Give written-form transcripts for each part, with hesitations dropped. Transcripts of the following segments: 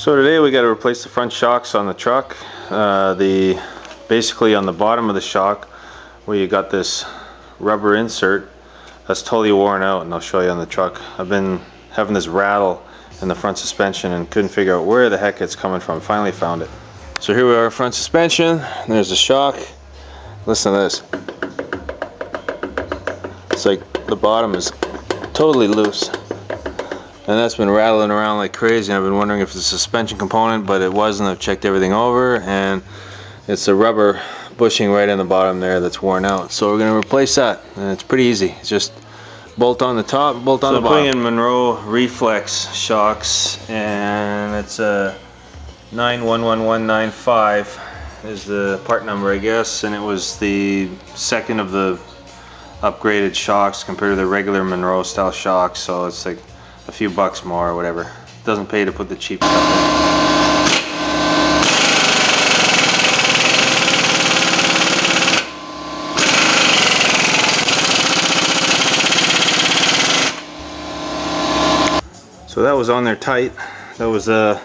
So today we got to replace the front shocks on the truck. Basically on the bottom of the shock where you got this rubber insert that's totally worn out, and I'll show you on the truck. I've been having this rattle in the front suspension and couldn't figure out where the heck it's coming from. Finally found it. So here we are, front suspension. There's the shock. Listen to this. It's like the bottom is totally loose. And that's been rattling around like crazy. I've been wondering if it's a suspension component, but it wasn't. I've checked everything over, and it's a rubber bushing right in the bottom there that's worn out. So we're going to replace that, and it's pretty easy. It's just bolt on the top, bolt on the bottom. So I'm putting in Monroe Reflex shocks, and it's a 911195 is the part number, I guess, and it was the second of the upgraded shocks compared to the regular Monroe style shocks, so it's like a few bucks more or whatever. Doesn't pay to put the cheap stuff in. So that was on there tight. That was a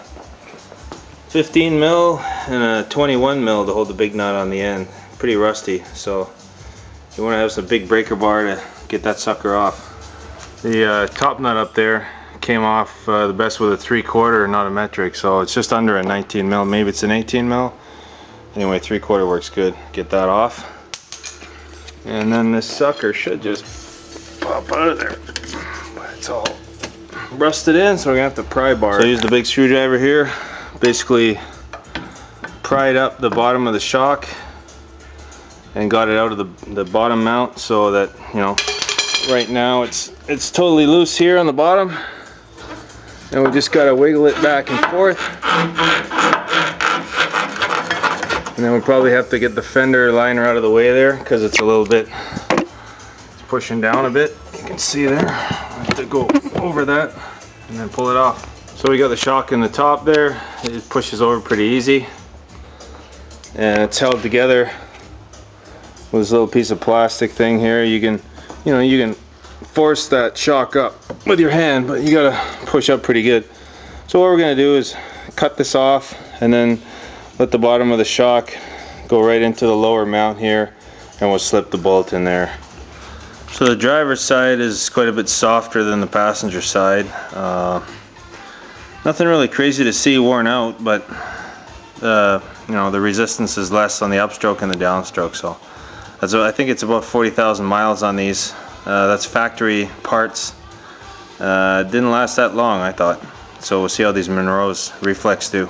15 mil and a 21 mil to hold the big nut on the end. Pretty rusty, so you want to have some big breaker bar to get that sucker off. The top nut up there came off the best with a 3/4, not a metric, so it's just under a 19 mil. Maybe it's an 18 mil. Anyway, 3/4 works good. Get that off, and then this sucker should just pop out of there. But it's all rusted in, so we're gonna have to pry bar. So I used the big screwdriver here, basically pried up the bottom of the shock and got it out of the bottom mount, so that, you know, right now it's totally loose here on the bottom, and we just gotta wiggle it back and forth, and then we'll probably have to get the fender liner out of the way there because it's a little bit, it's pushing down a bit. You can see there. I have to go over that and then pull it off. So we got the shock in the top there. It pushes over pretty easy, and it's held together with this little piece of plastic thing here. You can force that shock up with your hand, but you gotta push up pretty good. So what we're gonna do is cut this off and then let the bottom of the shock go right into the lower mount here, and we'll slip the bolt in there. So the driver's side is quite a bit softer than the passenger side. Nothing really crazy to see worn out, but you know, the resistance is less on the upstroke and the downstroke. So I think it's about 40,000 miles on these. That's factory parts. Didn't last that long, I thought. So we'll see how these Monroe's Reflex do.